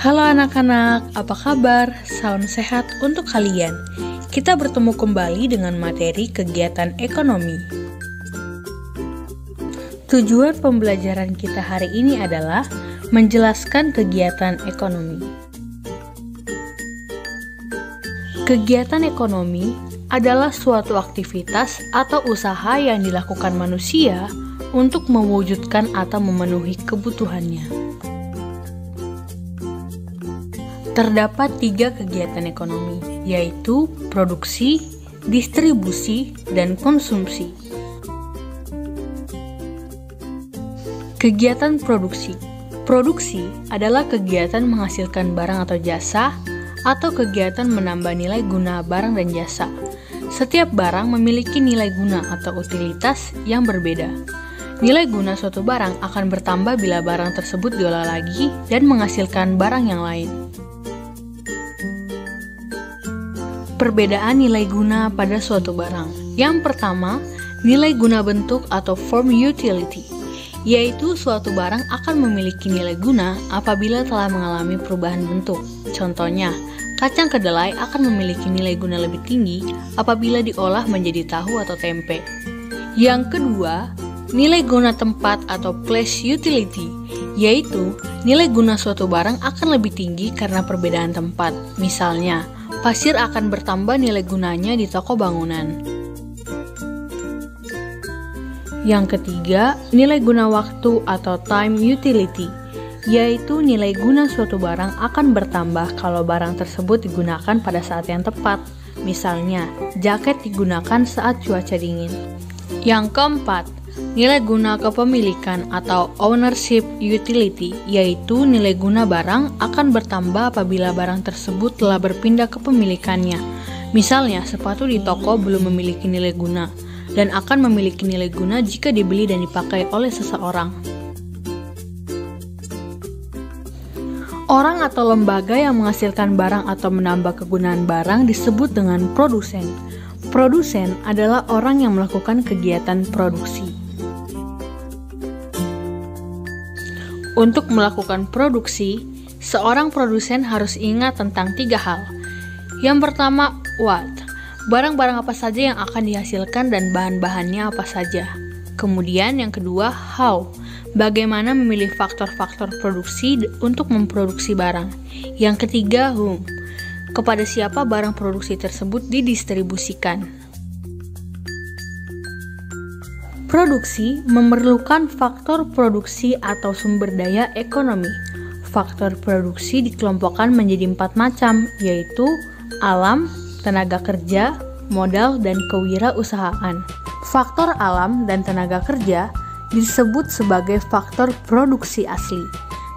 Halo anak-anak, apa kabar? Salam sehat untuk kalian. Kita bertemu kembali dengan materi kegiatan ekonomi. Tujuan pembelajaran kita hari ini adalah menjelaskan kegiatan ekonomi. Kegiatan ekonomi adalah suatu aktivitas atau usaha yang dilakukan manusia untuk mewujudkan atau memenuhi kebutuhannya. Terdapat 3 kegiatan ekonomi, yaitu produksi, distribusi, dan konsumsi. Kegiatan produksi. Produksi adalah kegiatan menghasilkan barang atau jasa, atau kegiatan menambah nilai guna barang dan jasa. Setiap barang memiliki nilai guna atau utilitas yang berbeda. Nilai guna suatu barang akan bertambah bila barang tersebut diolah lagi dan menghasilkan barang yang lain. Perbedaan nilai guna pada suatu barang. Yang pertama, nilai guna bentuk atau form utility, yaitu suatu barang akan memiliki nilai guna apabila telah mengalami perubahan bentuk. Contohnya, kacang kedelai akan memiliki nilai guna lebih tinggi apabila diolah menjadi tahu atau tempe. Yang kedua, nilai guna tempat atau place utility, yaitu nilai guna suatu barang akan lebih tinggi karena perbedaan tempat. Misalnya, pasir akan bertambah nilai gunanya di toko bangunan. Yang ketiga, nilai guna waktu atau time utility, yaitu nilai guna suatu barang akan bertambah kalau barang tersebut digunakan pada saat yang tepat. Misalnya, jaket digunakan saat cuaca dingin. Yang keempat, nilai guna kepemilikan atau ownership utility, yaitu nilai guna barang akan bertambah apabila barang tersebut telah berpindah kepemilikannya. Misalnya, sepatu di toko belum memiliki nilai guna dan akan memiliki nilai guna jika dibeli dan dipakai oleh seseorang. Orang atau lembaga yang menghasilkan barang atau menambah kegunaan barang disebut dengan produsen. Produsen adalah orang yang melakukan kegiatan produksi. Untuk melakukan produksi, seorang produsen harus ingat tentang 3 hal. Yang pertama, what? Barang-barang apa saja yang akan dihasilkan dan bahan-bahannya apa saja. Kemudian yang kedua, how? Bagaimana memilih faktor-faktor produksi untuk memproduksi barang. Yang ketiga, whom? Kepada siapa barang produksi tersebut didistribusikan. Produksi memerlukan faktor produksi atau sumber daya ekonomi. Faktor produksi dikelompokkan menjadi 4 macam, yaitu alam, tenaga kerja, modal, dan kewirausahaan. Faktor alam dan tenaga kerja disebut sebagai faktor produksi asli,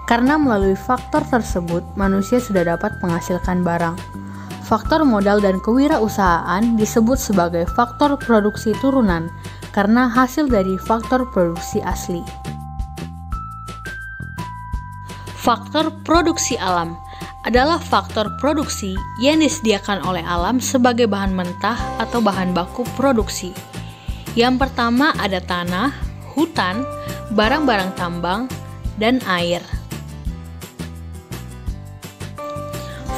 karena melalui faktor tersebut manusia sudah dapat menghasilkan barang. Faktor modal dan kewirausahaan disebut sebagai faktor produksi turunan, karena hasil dari faktor produksi asli. Faktor produksi alam adalah faktor produksi yang disediakan oleh alam sebagai bahan mentah atau bahan baku produksi. Yang pertama ada tanah, hutan, barang-barang tambang, dan air.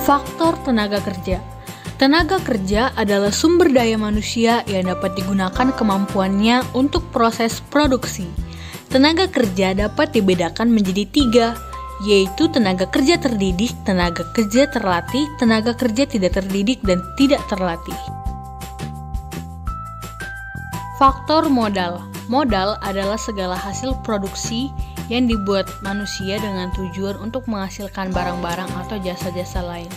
Faktor tenaga kerja. Tenaga kerja adalah sumber daya manusia yang dapat digunakan kemampuannya untuk proses produksi. Tenaga kerja dapat dibedakan menjadi 3, yaitu tenaga kerja terdidik, tenaga kerja terlatih, tenaga kerja tidak terdidik, dan tidak terlatih. Faktor modal. Modal adalah segala hasil produksi yang dibuat manusia dengan tujuan untuk menghasilkan barang-barang atau jasa-jasa lain.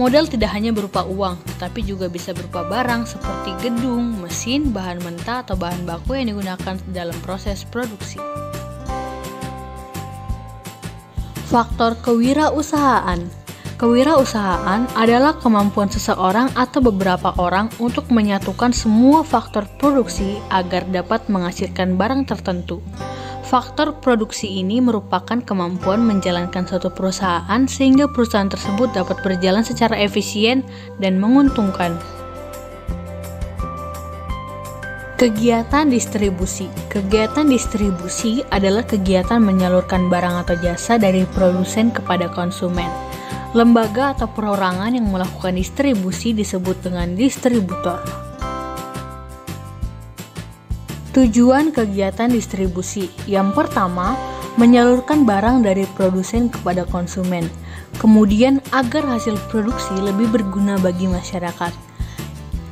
Modal tidak hanya berupa uang, tetapi juga bisa berupa barang seperti gedung, mesin, bahan mentah, atau bahan baku yang digunakan dalam proses produksi. Faktor kewirausahaan. Kewirausahaan adalah kemampuan seseorang atau beberapa orang untuk menyatukan semua faktor produksi agar dapat menghasilkan barang tertentu. Faktor produksi ini merupakan kemampuan menjalankan suatu perusahaan sehingga perusahaan tersebut dapat berjalan secara efisien dan menguntungkan. Kegiatan distribusi. Kegiatan distribusi adalah kegiatan menyalurkan barang atau jasa dari produsen kepada konsumen. Lembaga atau perorangan yang melakukan distribusi disebut dengan distributor. Tujuan kegiatan distribusi yang pertama, menyalurkan barang dari produsen kepada konsumen, kemudian agar hasil produksi lebih berguna bagi masyarakat.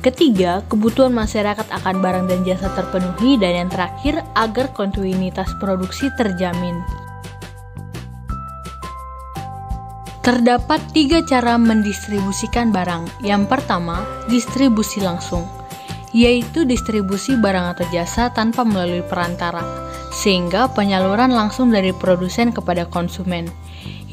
Ketiga, kebutuhan masyarakat akan barang dan jasa terpenuhi, dan yang terakhir, agar kontinuitas produksi terjamin. Terdapat 3 cara mendistribusikan barang. Yang pertama, distribusi langsung, yaitu distribusi barang atau jasa tanpa melalui perantara, sehingga penyaluran langsung dari produsen kepada konsumen.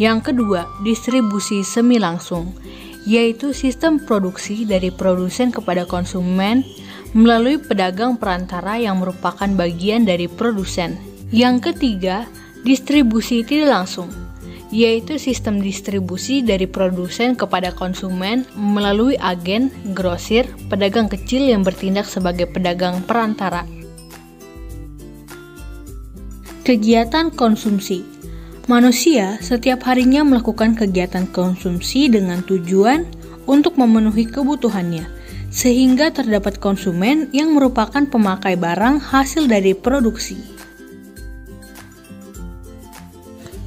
Yang kedua, distribusi semi langsung, yaitu sistem produksi dari produsen kepada konsumen melalui pedagang perantara yang merupakan bagian dari produsen. Yang ketiga, distribusi tidak langsung, yaitu sistem distribusi dari produsen kepada konsumen melalui agen, grosir, pedagang kecil yang bertindak sebagai pedagang perantara. Kegiatan konsumsi. Manusia setiap harinya melakukan kegiatan konsumsi dengan tujuan untuk memenuhi kebutuhannya, sehingga terdapat konsumen yang merupakan pemakai barang hasil dari produksi.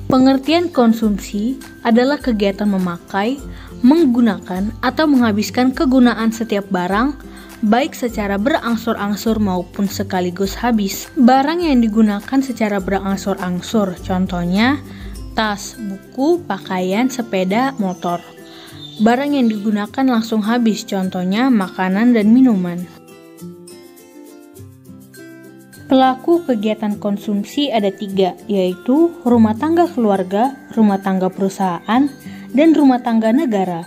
Pengertian konsumsi adalah kegiatan memakai, menggunakan, atau menghabiskan kegunaan setiap barang, baik secara berangsur-angsur maupun sekaligus habis. Barang yang digunakan secara berangsur-angsur, contohnya tas, buku, pakaian, sepeda, motor. Barang yang digunakan langsung habis, contohnya makanan dan minuman. Pelaku kegiatan konsumsi ada 3, yaitu rumah tangga keluarga, rumah tangga perusahaan, dan rumah tangga negara.